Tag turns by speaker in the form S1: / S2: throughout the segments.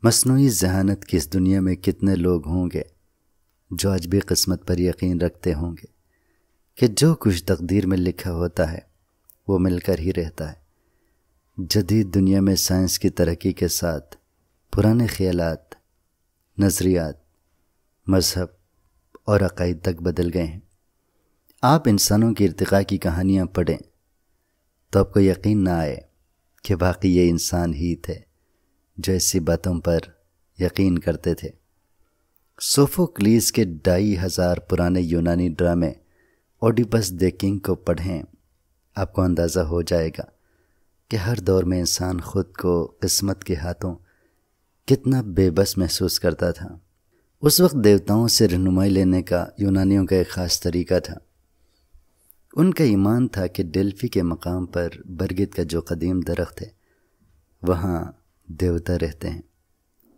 S1: مصنوعی ذہانت کی اس دنیا میں کتنے لوگ ہوں گے جو آج بھی قسمت پر یقین رکھتے ہوں گے کہ جو کچھ تقدیر میں لکھا ہوتا ہے وہ مل کر ہی رہتا ہے۔ جدید دنیا میں سائنس کی ترقی کے ساتھ پرانے خیالات، نظریات، مذہب اور عقائد تک بدل گئے ہیں۔ آپ انسانوں کی ارتقاء کی کہانیاں پڑھیں تو آپ کو یقین نہ آئے کہ واقعی یہ انسان ہی تھے جو ایسی باتوں پر یقین کرتے تھے۔ سوفوکلیس کے 2500 پرانے یونانی ڈرامے اوڈیپس دی کنگ کو پڑھیں، آپ کو اندازہ ہو جائے گا کہ ہر دور میں انسان خود کو قسمت کے ہاتھوں کتنا بے بس محسوس کرتا تھا۔ اس وقت دیوتاؤں سے رہنمائی لینے کا یونانیوں کا ایک خاص طریقہ تھا۔ ان کا ایمان تھا کہ ڈیلفی کے مقام پر برگد کا جو قدیم درخت ہے وہاں دیوتا رہتے ہیں۔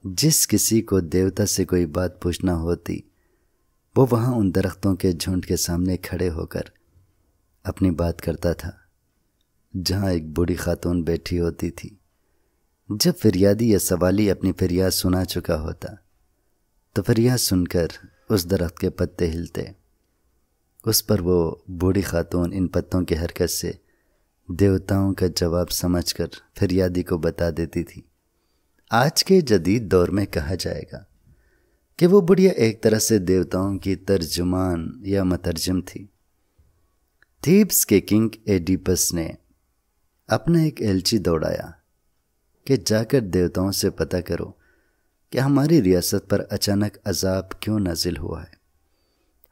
S1: جس کسی کو دیوتا سے کوئی بات پوچھنا ہوتی وہ وہاں ان درختوں کے جھنڈ کے سامنے کھڑے ہو کر اپنی بات کرتا تھا، جہاں ایک بوڑھی خاتون بیٹھی ہوتی تھی۔ جب فریادی یا سوالی اپنی فریاد سنا چکا ہوتا تو فریاد سن کر اس درخت کے پتے ہلتے، اس پر وہ بوڑھی خاتون ان پتوں کی حرکت سے دیوتاؤں کا جواب سمجھ کر فریادی کو بتا دیتی تھی۔ آج کے جدید دور میں کہا جائے گا کہ وہ بڑھیا ایک طرح سے دیوتاؤں کی ترجمان یا مترجم تھی۔ تھیبس کے کنگ ایڈیپس نے اپنا ایک ایلچی دوڑایا کہ جا کر دیوتاؤں سے پتہ کرو کہ ہماری ریاست پر اچانک عذاب کیوں نازل ہوا ہے،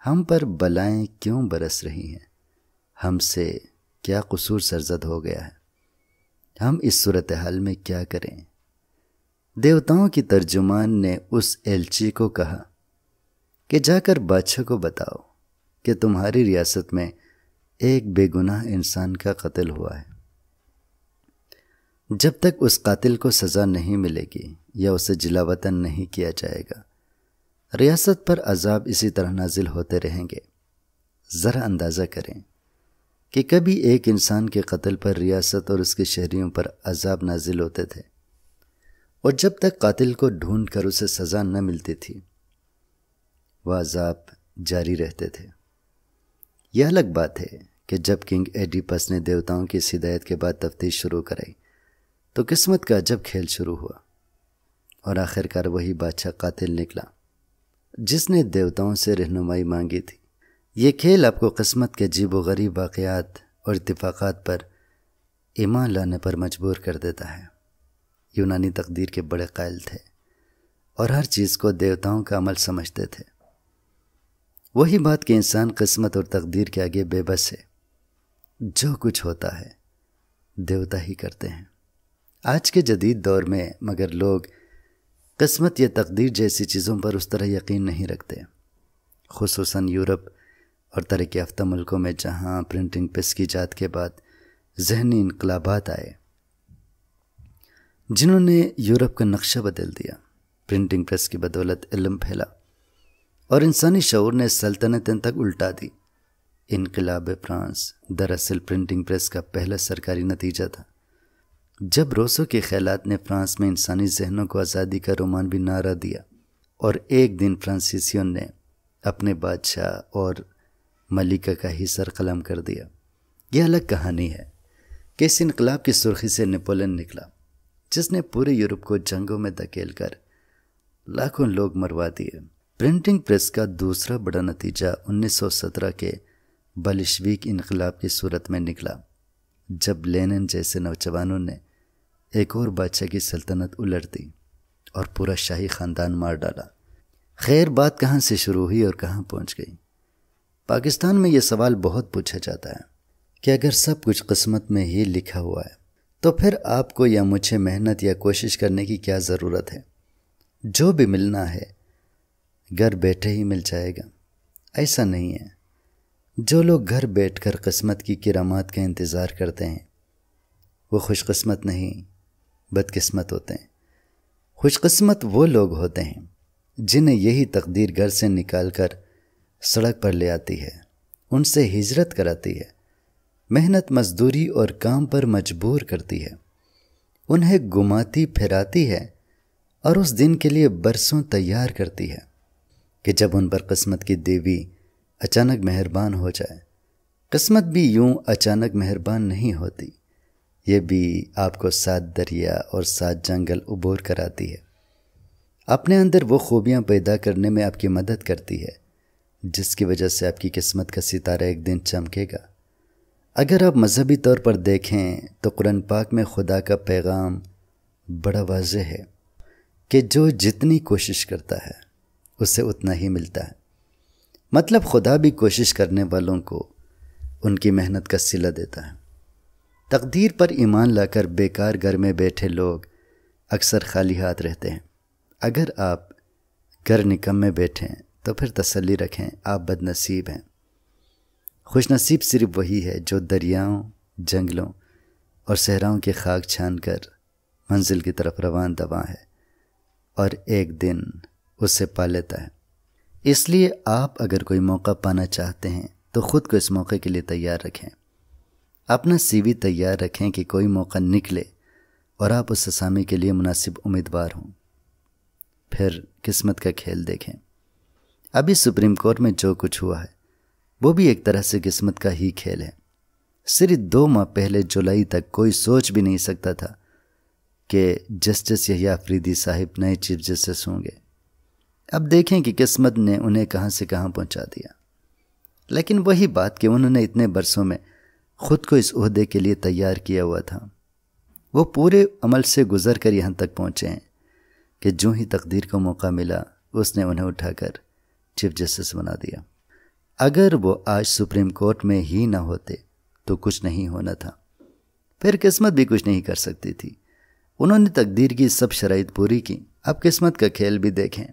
S1: ہم پر بلائیں کیوں برس رہی ہیں، ہم سے کیا قصور سرزد ہو گیا ہے، ہم اس صورتحال میں کیا کریں۔ دیوتاؤں کی ترجمان نے اس ایلچی کو کہا کہ جا کر بادشاہ کو بتاؤ کہ تمہاری ریاست میں ایک بے گناہ انسان کا قتل ہوا ہے۔ جب تک اس قاتل کو سزا نہیں ملے گی یا اسے جلا وطن نہیں کیا جائے گا، ریاست پر عذاب اسی طرح نازل ہوتے رہیں گے۔ ذرا اندازہ کریں کہ کبھی ایک انسان کے قتل پر ریاست اور اس کے شہریوں پر عذاب نازل ہوتے تھے، اور جب تک قاتل کو ڈھونڈ کر اسے سزا نہ ملتی تھی وہ عذاب جاری رہتے تھے۔ یہ الگ بات ہے کہ جب کنگ ایڈیپس نے دیوتاؤں کی اس ہدایت کے بعد تفتیش شروع کرائی تو قسمت کا عجب کھیل شروع ہوا، اور آخرکار وہی بادشاہ قاتل نکلا جس نے دیوتاؤں سے رہنمائی مانگی تھی۔ یہ کھیل آپ کو قسمت کے عجیب و غریب واقعات اور اتفاقات پر ایمان لانے پر مجبور کر دیتا ہے۔ یونانی تقدیر کے بڑے قائل تھے اور ہر چیز کو دیوتاؤں کا عمل سمجھتے تھے۔ وہی بات کہ انسان قسمت اور تقدیر کے آگے بے بس ہے۔ جو کچھ ہوتا ہے دیوتا ہی کرتے ہیں۔ آج کے جدید دور میں مگر لوگ قسمت یا تقدیر جیسی چیزوں پر اس طرح یقین نہیں رکھتے، خصوصاً یورپ اور ترقی یافتہ ملکوں میں، جہاں پرنٹنگ پریس کی ایجاد کے بعد ذہنی انقلابات آئے جنہوں نے یورپ کا نقشہ بدل دیا۔ پرنٹنگ پریس کی بدولت علم پھیلا اور انسانی شعور نے سلطنتیں تک الٹا دی۔ انقلاب فرانس دراصل پرنٹنگ پریس کا پہلا سرکاری نتیجہ تھا۔ جب روسو کے خیالات نے فرانس میں انسانی ذہنوں کو آزادی کا رومانوی نعرہ دیا، اور ایک دن فرانسیسیوں نے اپنے بادشاہ اور ملکہ کا ہی سر قلم کر دیا۔ یہ الگ کہانی ہے کہ اس انقلاب کی سرخی سے نیپولن نکلا، جس نے پورے یورپ کو جنگوں میں دھکیل کر لاکھوں لوگ مروا دیے۔ پرنٹنگ پریس کا دوسرا بڑا نتیجہ 1917 کے بلشویک انقلاب کی صورت میں نکلا، جب لینن جیسے نوجوانوں نے ایک اور بادشاہ کی سلطنت الٹ دی اور پورا شاہی خاندان مار ڈالا۔ خیر، بات کہاں سے شروع ہوئی اور کہاں پہنچ گئی؟ پاکستان میں یہ سوال بہت پوچھا جاتا ہے کہ اگر سب کچھ قسمت میں ہی لکھا ہوا ہے تو پھر آپ کو یا مجھے محنت یا کوشش کرنے کی کیا ضرورت ہے؟ جو بھی ملنا ہے گھر بیٹھے ہی مل جائے گا۔ ایسا نہیں ہے۔ جو لوگ گھر بیٹھ کر قسمت کی کرامات کا انتظار کرتے ہیں وہ خوش قسمت نہیں بدقسمت ہوتے ہیں۔ خوش قسمت وہ لوگ ہوتے ہیں جنہیں یہی تقدیر گھر سے نکال کر سڑک پر لے آتی ہے، ان سے ہجرت کراتی ہے، محنت مزدوری اور کام پر مجبور کرتی ہے، انہیں گھماتی پھراتی ہے اور اس دن کے لیے برسوں تیار کرتی ہے کہ جب ان پر قسمت کی دیوی اچانک مہربان ہو جائے۔ قسمت بھی یوں اچانک مہربان نہیں ہوتی، یہ بھی آپ کو 7 دریا اور 7 جنگل عبور کراتی ہے، اپنے اندر وہ خوبیاں پیدا کرنے میں آپ کی مدد کرتی ہے جس کی وجہ سے آپ کی قسمت کا ستارہ ایک دن چمکے گا۔ اگر آپ مذہبی طور پر دیکھیں تو قرآن پاک میں خدا کا پیغام بڑا واضح ہے کہ جو جتنی کوشش کرتا ہے اسے اتنا ہی ملتا ہے۔ مطلب خدا بھی کوشش کرنے والوں کو ان کی محنت کا صلہ دیتا ہے۔ تقدیر پر ایمان لا کر بیکار گھر میں بیٹھے لوگ اکثر خالی ہاتھ رہتے ہیں۔ اگر آپ گھر نکمے بیٹھیں تو پھر تسلی رکھیں، آپ بد نصیب ہیں۔ خوش نصیب صرف وہی ہے جو دریاؤں، جنگلوں اور صحراؤں کی خاک چھان کر منزل کی طرف روان دواں ہے اور ایک دن اسے پا لیتا ہے۔ اس لیے آپ اگر کوئی موقع پانا چاہتے ہیں تو خود کو اس موقع کے لیے تیار رکھیں، اپنا سی وی تیار رکھیں کہ کوئی موقع نکلے اور آپ اس اسامی کے لیے مناسب امیدوار ہوں۔ پھر قسمت کا کھیل دیکھیں۔ ابھی سپریم کورٹ میں جو کچھ ہوا ہے وہ بھی ایک طرح سے قسمت کا ہی کھیل ہے۔ صرف 2 ماہ پہلے جولائی تک کوئی سوچ بھی نہیں سکتا تھا کہ جسٹس یحییٰ آفریدی صاحب نئے چیف جسٹس ہوں گے۔ اب دیکھیں کہ قسمت نے انہیں کہاں سے کہاں پہنچا دیا۔ لیکن وہی بات کہ انہوں نے اتنے برسوں میں خود کو اس عہدے کے لیے تیار کیا ہوا تھا، وہ پورے عمل سے گزر کر یہاں تک پہنچے ہیں کہ جو ہی تقدیر کو موقع ملا اس نے انہیں اٹھا کر چیف جسٹس بنا دیا۔ اگر وہ آج سپریم کورٹ میں ہی نہ ہوتے تو کچھ نہیں ہونا تھا، پھر قسمت بھی کچھ نہیں کر سکتی تھی۔ انہوں نے تقدیر کی سب شرائط پوری کی۔ اب قسمت کا کھیل بھی دیکھیں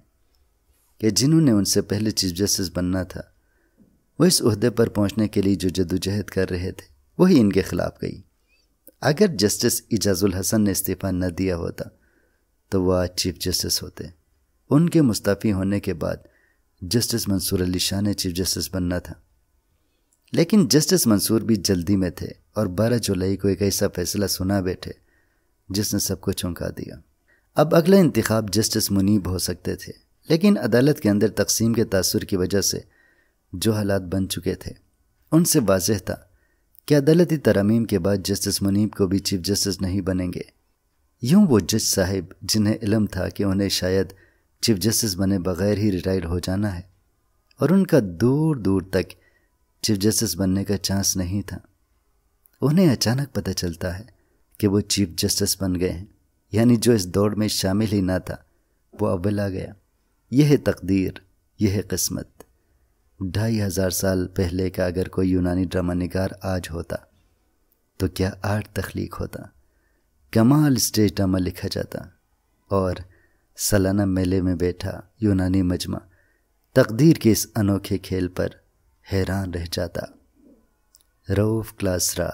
S1: کہ جنہوں نے ان سے پہلے چیف جسٹس بننا تھا، وہ اس عہدے پر پہنچنے کے لیے جو جدوجہد کر رہے تھے وہی ان کے خلاف گئی۔ اگر جسٹس اعجاز الحسن نے استعفیٰ نہ دیا ہوتا تو وہ آج چیف جسٹس ہوتے۔ ان کے مستعفی ہونے کے بعد جسٹس منصور علی شاہ نے چیف جسٹس بننا تھا، لیکن جسٹس منصور بھی جلدی میں تھے اور 12 جولائی کو ایک ایسا فیصلہ سنا بیٹھے جس نے سب کو چونکا دیا۔ اب اگلا انتخاب جسٹس منیب ہو سکتے تھے، لیکن عدالت کے اندر تقسیم کے تاثر کی وجہ سے جو حالات بن چکے تھے ان سے واضح تھا کہ عدالتی ترامیم کے بعد جسٹس منیب کو بھی چیف جسٹس نہیں بنیں گے۔ یوں وہ جج صاحب جنہیں علم تھا کہ انہیں شاید چیف جسٹس بنے بغیر ہی ریٹائر ہو جانا ہے اور ان کا دور دور تک چیف جسٹس بننے کا چانس نہیں تھا، انہیں اچانک پتہ چلتا ہے کہ وہ چیف جسٹس بن گئے ہیں، یعنی جو اس دوڑ میں شامل ہی نہ تھا وہ اول آ گیا۔ یہ ہے تقدیر، یہ ہے قسمت۔ 2500 سال پہلے کا اگر کوئی یونانی ڈرامہ نگار آج ہوتا تو کیا آرٹ تخلیق ہوتا، کمال اسٹیج ڈرامہ لکھا جاتا اور سالانہ میلے میں بیٹھا یونانی مجمع تقدیر کے اس انوکھے کھیل پر حیران رہ جاتا۔ رؤف کلاسرا۔